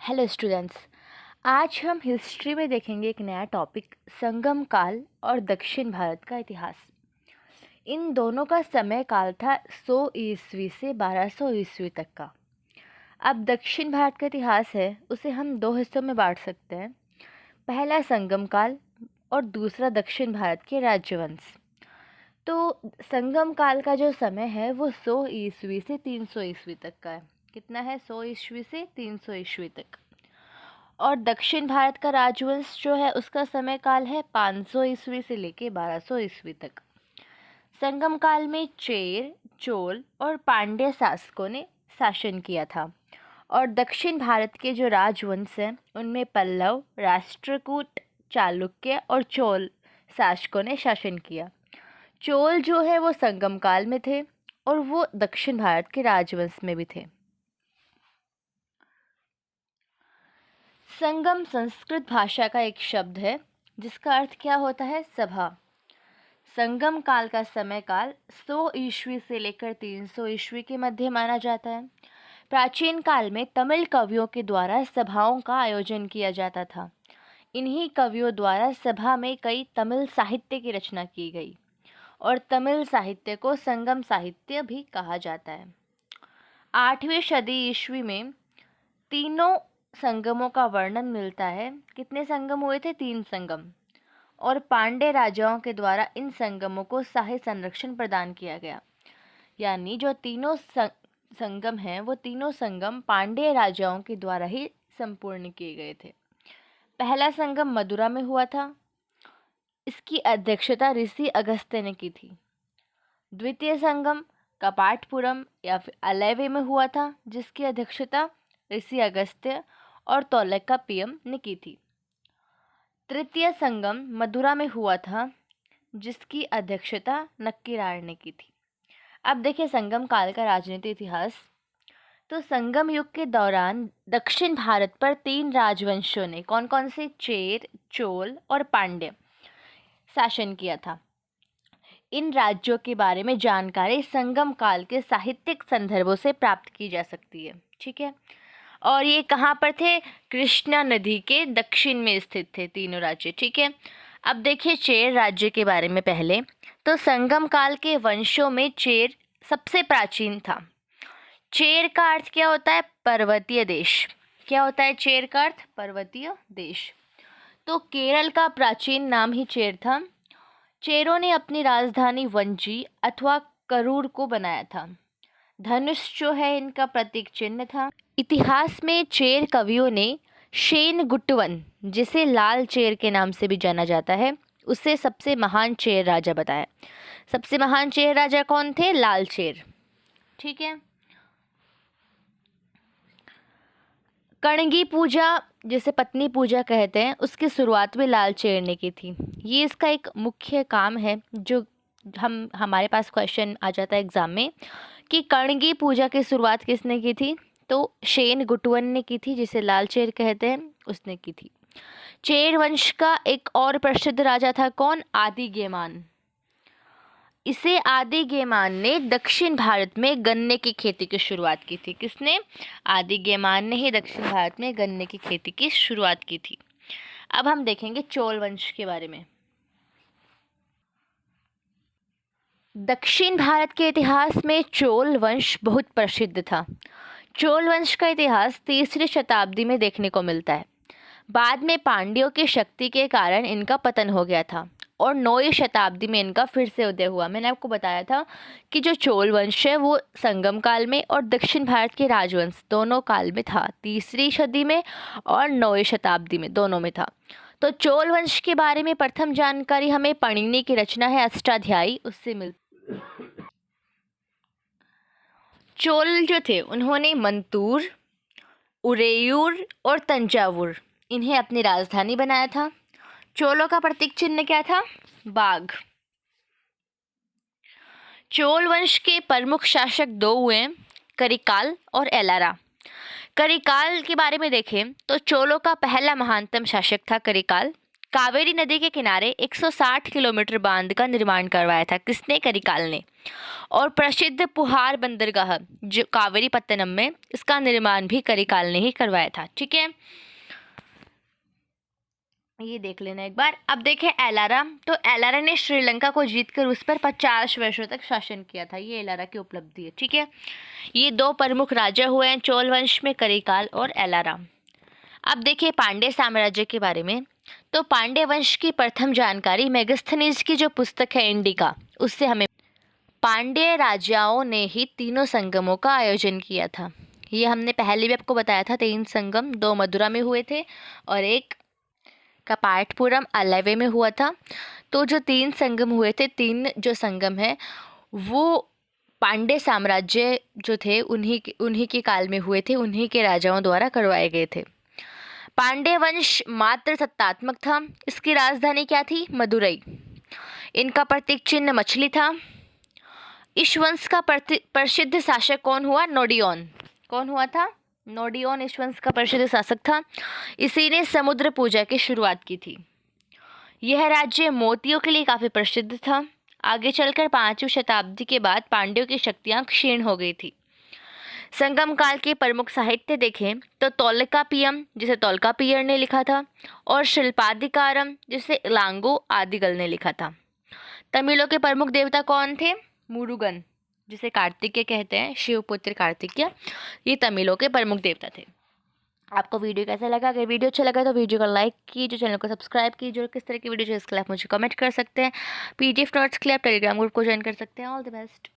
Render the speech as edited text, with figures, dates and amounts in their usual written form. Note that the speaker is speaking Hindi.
Hello students. आज हम हिस्ट्री में देखेंगे एक नया टॉपिक, संगम काल और दक्षिण भारत का इतिहास। इन दोनों का समय काल था 100 ईस्वी से 1200 ईस्वी तक का। अब दक्षिण भारत का इतिहास है, उसे हम दो हिस्सों में बांट सकते हैं। पहला संगम काल और दूसरा दक्षिण भारत के राजवंश। तो संगम काल का जो समय है वो 100 ईस्वी से 300 ईस्वी तक का है। कितना है? 100 ईस्वी से 300 ईस्वी तक। और दक्षिण भारत का राजवंश जो है उसका समय काल है 500 ईस्वी से लेके 1200 ईस्वी तक। संगम काल में चेर, चोल और पांड्य शासकों ने शासन किया था। और दक्षिण भारत के जो राजवंश हैं उनमें पल्लव, राष्ट्रकूट, चालुक्य और चोल शासकों ने शासन किया। चोल जो है वो संगम काल में थे और वो दक्षिण भारत के राजवंश में भी थे। संगम संस्कृत भाषा का एक शब्द है जिसका अर्थ क्या होता है? सभा। संगम काल का समय काल 100 ईस्वी से लेकर 300 ईस्वी के मध्य माना जाता है। प्राचीन काल में तमिल कवियों के द्वारा सभाओं का आयोजन किया जाता था। इन्हीं कवियों द्वारा सभा में कई तमिल साहित्य की रचना की गई और तमिल साहित्य को संगम साहित्य भी कहा जाता है। 8वीं सदी ईस्वी में तीनों संगमों का वर्णन मिलता है। कितने संगम हुए थे? 3 संगम। और पांड्य राजाओं के द्वारा इन संगमों को शाही संरक्षण प्रदान किया गया। यानी जो तीनों संगम हैं वो तीनों संगम पांड्य राजाओं के द्वारा ही संपूर्ण किए गए थे। पहला संगम मदुरा में हुआ था। इसकी अध्यक्षता ऋषि अगस्त्य ने की थी। द्वितीय संगम कपाटपुरम या फिर अलैवे में हुआ था, जिसकी अध्यक्षता ऋषि अगस्त्य और तौलकाप्पियम ने की थी। तृतीय संगम मदुरा में हुआ था, जिसकी अध्यक्षता नक्कीरार ने की थी। अब देखिए संगम काल का राजनीतिक इतिहास। तो संगम युग के दौरान दक्षिण भारत पर 3 राजवंशों ने, कौन कौन से? चेर, चोल और पांड्य, शासन किया था। इन राज्यों के बारे में जानकारी संगम काल के साहित्यिक संदर्भों से प्राप्त की जा सकती है। ठीक है। और ये कहाँ पर थे? कृष्णा नदी के दक्षिण में स्थित थे तीनों राज्य। ठीक है। अब देखिए चेर राज्य के बारे में पहले। तो संगम काल के वंशों में चेर सबसे प्राचीन था। चेर का अर्थ क्या होता है? पर्वतीय देश। क्या होता है चेर का अर्थ? पर्वतीय देश। तो केरल का प्राचीन नाम ही चेर था। चेरों ने अपनी राजधानी वंजी अथवा करूर को बनाया था। धनुष जो है इनका प्रतीक चिन्ह था। इतिहास में चेर कवियों ने शेन गुट्टवन, जिसे लाल चेर के नाम से भी जाना जाता है, उसे सबसे महान चेर राजा बताया। सबसे महान चेर राजा कौन थे? लाल चेर। ठीक है। कणगी पूजा, जिसे पत्नी पूजा कहते हैं, उसकी शुरुआत भी लाल चेर ने की थी। ये इसका एक मुख्य काम है जो हमारे पास क्वेश्चन आ जाता है एग्जाम में कि कणगी पूजा की शुरुआत किसने की थी? तो शेन गुट्टवन ने की थी, जिसे लाल चेर कहते हैं, उसने की थी। चेर वंश का एक और प्रसिद्ध राजा था, कौन? आदिगेमान। इसे आदिगेमान ने दक्षिण भारत में गन्ने की खेती की शुरुआत की थी। किसने? आदिगेमान ने ही दक्षिण भारत में गन्ने की खेती की शुरुआत की थी। अब हम देखेंगे चोल वंश के बारे में। दक्षिण भारत के इतिहास में चोल वंश बहुत प्रसिद्ध था। चोल वंश का इतिहास 3री शताब्दी में देखने को मिलता है। बाद में पांड्यों की शक्ति के कारण इनका पतन हो गया था और 9वीं शताब्दी में इनका फिर से उदय हुआ। मैंने आपको बताया था कि जो चोल वंश है वो संगम काल में और दक्षिण भारत के राजवंश दोनों काल में था, 3री सदी में और 9वीं शताब्दी में, दोनों में था। तो चोल वंश के बारे में प्रथम जानकारी हमें पणिनि की रचना है अष्टाध्यायी, उससे मिलती। चोल जो थे उन्होंने मंतूर, उरेयूर और तंजावुर इन्हें अपनी राजधानी बनाया था। चोलों का प्रतीक चिन्ह क्या था? बाघ। चोल वंश के प्रमुख शासक 2 हुए, करिकाल और एलारा। करिकाल के बारे में देखें तो चोलों का पहला महानतम शासक था करिकाल। कावेरी नदी के किनारे 160 किलोमीटर बांध का निर्माण करवाया था। किसने? करिकाल ने। और प्रसिद्ध पुहार बंदरगाह जो कावेरी पत्तनम में, इसका निर्माण भी करिकाल ने ही करवाया था। ठीक है, ये देख लेना एक बार। अब देखें एलारा, तो एलारा ने श्रीलंका को जीतकर उस पर 50 वर्षों तक शासन किया था। ये एलारा की उपलब्धि है। ठीक है, ये दो प्रमुख राजा हुए हैं चोल वंश में, करिकाल और एलारा। अब देखिए पांड्य साम्राज्य के बारे में। तो पांड्य वंश की प्रथम जानकारी मेगस्थनीज की जो पुस्तक है इंडिका, उससे हमें पांड्य राजाओं ने ही तीनों संगमों का आयोजन किया था। ये हमने पहले भी आपको बताया था, 3 संगम, 2 मदुरा में हुए थे और एक कपाटपुरम अलेवे में हुआ था। तो जो 3 संगम हुए थे, 3 जो संगम है वो पांड्य साम्राज्य जो थे उन्हीं के काल में हुए थे, उन्हीं के राजाओं द्वारा करवाए गए थे। पांड्य वंश मात्र सत्तात्मक था। इसकी राजधानी क्या थी? मदुरई। इनका प्रतीक चिन्ह मछली था। इस वंश का प्रसिद्ध शासक कौन हुआ? नोडियोन। कौन हुआ था? नोडियोन इस वंश का प्रसिद्ध शासक था। इसी ने समुद्र पूजा की शुरुआत की थी। यह राज्य मोतियों के लिए काफ़ी प्रसिद्ध था। आगे चलकर 5वीं शताब्दी के बाद पांड्यों की शक्तियाँ क्षीण हो गई थी। संगम काल के प्रमुख साहित्य देखें तो तोल्कापियम, जिसे तोल्कापियर ने लिखा था, और शिल्पाधिकारम, जिसे इलांगो आदिगल ने लिखा था। तमिलों के प्रमुख देवता कौन थे? मुरुगन, जिसे कार्तिकेय कहते हैं, शिवपुत्र कार्तिकेय, ये तमिलों के प्रमुख देवता थे। आपको वीडियो कैसा लगा? अगर वीडियो अच्छा लगा तो वीडियो को लाइक कीजिए, चैनल को सब्सक्राइब कीजिए, और किस तरह की वीडियो चाहिए इसके लिए आप मुझे कमेंट कर सकते हैं। PDF नोट्स के लिए आप टेलीग्राम ग्रुप को ज्वाइन कर सकते हैं। All the best.